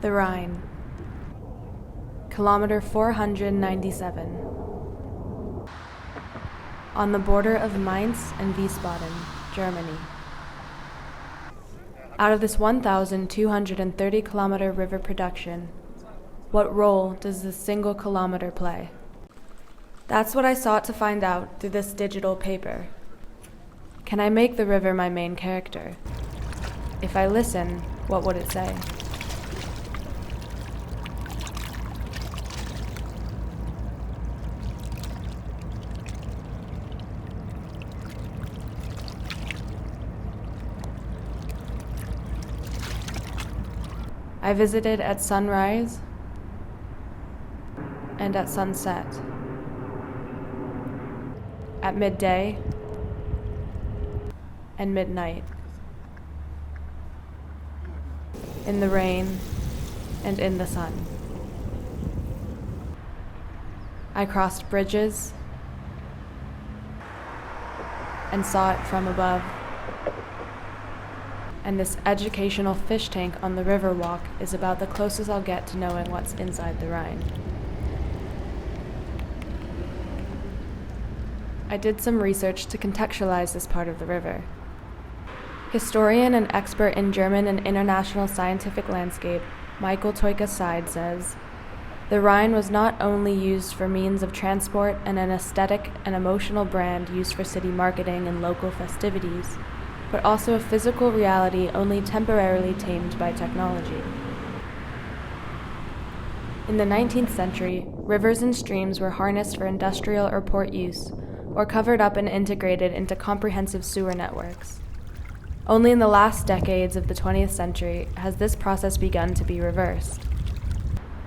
The Rhine, kilometer 497. On the border of Mainz and Wiesbaden, Germany. Out of this 1,230-kilometer river production, what role does this single kilometer play? That's what I sought to find out through this digital paper. Can I make the river my main character? If I listen, what would it say? I visited at sunrise and at sunset, at midday and midnight, in the rain and in the sun. I crossed bridges and saw it from above. And this educational fish tank on the river walk is about the closest I'll get to knowing what's inside the Rhine. I did some research to contextualize this part of the river. Historian and expert in German and international scientific landscape, Michael Teuker-Seid says, the Rhine was not only used for means of transport and an aesthetic and emotional brand used for city marketing and local festivities, but also a physical reality only temporarily tamed by technology. In the 19th century, rivers and streams were harnessed for industrial or port use, or covered up and integrated into comprehensive sewer networks. Only in the last decades of the 20th century has this process begun to be reversed.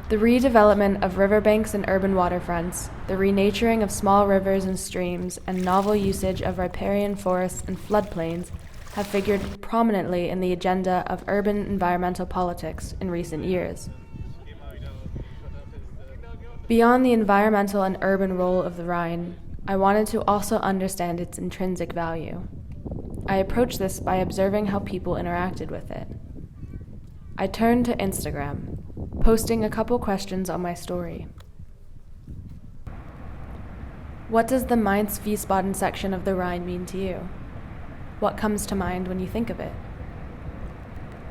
The redevelopment of riverbanks and urban waterfronts, the renaturing of small rivers and streams, and novel usage of riparian forests and floodplains have figured prominently in the agenda of urban environmental politics in recent years. Beyond the environmental and urban role of the Rhine, I wanted to also understand its intrinsic value. I approached this by observing how people interacted with it. I turned to Instagram, posting a couple questions on my story. What does the Mainz-Wiesbaden section of the Rhine mean to you? What comes to mind when you think of it?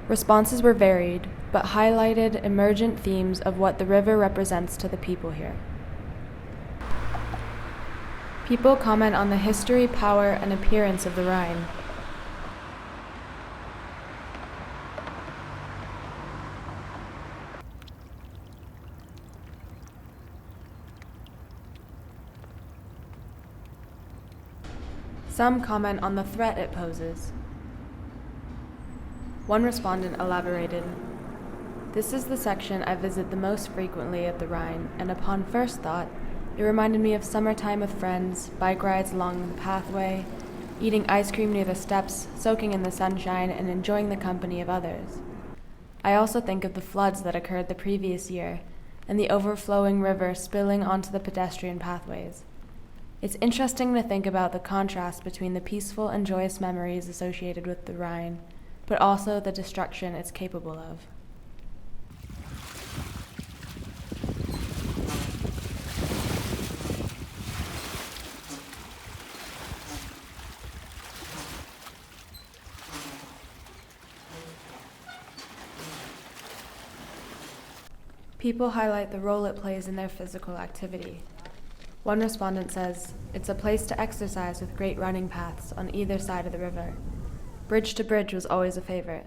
Responses were varied, but highlighted emergent themes of what the river represents to the people here. People comment on the history, power, and appearance of the Rhine. Some comment on the threat it poses. One respondent elaborated, "This is the section I visit the most frequently at the Rhine, and upon first thought, it reminded me of summertime with friends, bike rides along the pathway, eating ice cream near the steps, soaking in the sunshine, and enjoying the company of others. I also think of the floods that occurred the previous year, and the overflowing river spilling onto the pedestrian pathways. It's interesting to think about the contrast between the peaceful and joyous memories associated with the Rhine, but also the destruction it's capable of." People highlight the role it plays in their physical activity. One respondent says, "It's a place to exercise with great running paths on either side of the river. Bridge to bridge was always a favorite."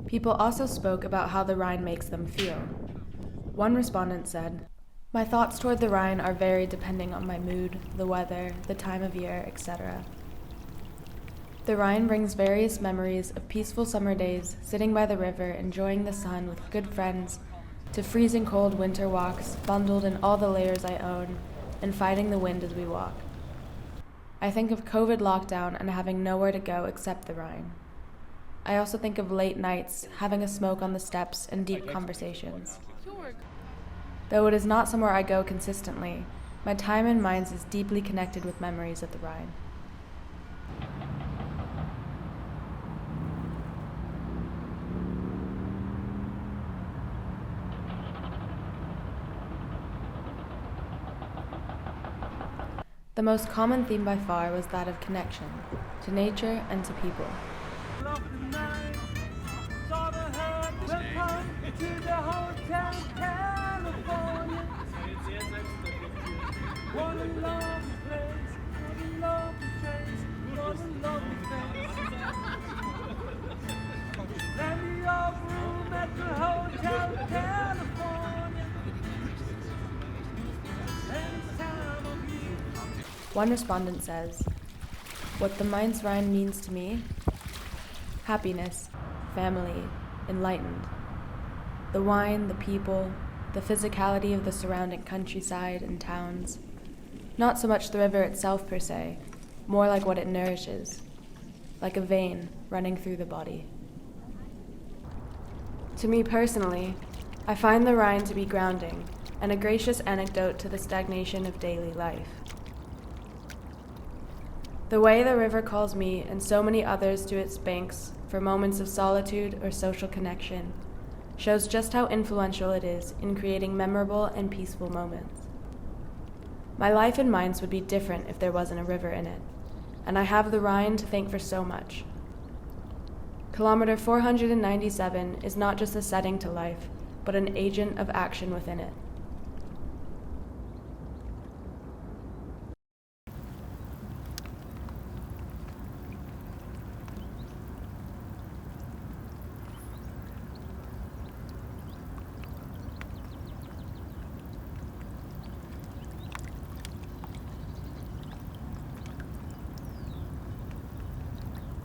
People also spoke about how the Rhine makes them feel. One respondent said, "My thoughts toward the Rhine are varied depending on my mood, the weather, the time of year, etc. The Rhine brings various memories of peaceful summer days, sitting by the river, enjoying the sun with good friends, to freezing cold winter walks, bundled in all the layers I own, and fighting the wind as we walk. I think of COVID lockdown and having nowhere to go except the Rhine. I also think of late nights, having a smoke on the steps, and deep conversations. Though it is not somewhere I go consistently, my time in Mainz is deeply connected with memories of the Rhine. The most common theme by far was that of connection, to nature and to people. One respondent says, "What the Mainz Rhine means to me? Happiness, family, enlightened. The wine, the people, the physicality of the surrounding countryside and towns. Not so much the river itself per se, more like what it nourishes, like a vein running through the body." To me personally, I find the Rhine to be grounding and a gracious antidote to the stagnation of daily life. The way the river calls me and so many others to its banks for moments of solitude or social connection shows just how influential it is in creating memorable and peaceful moments. My life in Mainz would be different if there wasn't a river in it, and I have the Rhine to thank for so much. Kilometer 497 is not just a setting to life, but an agent of action within it.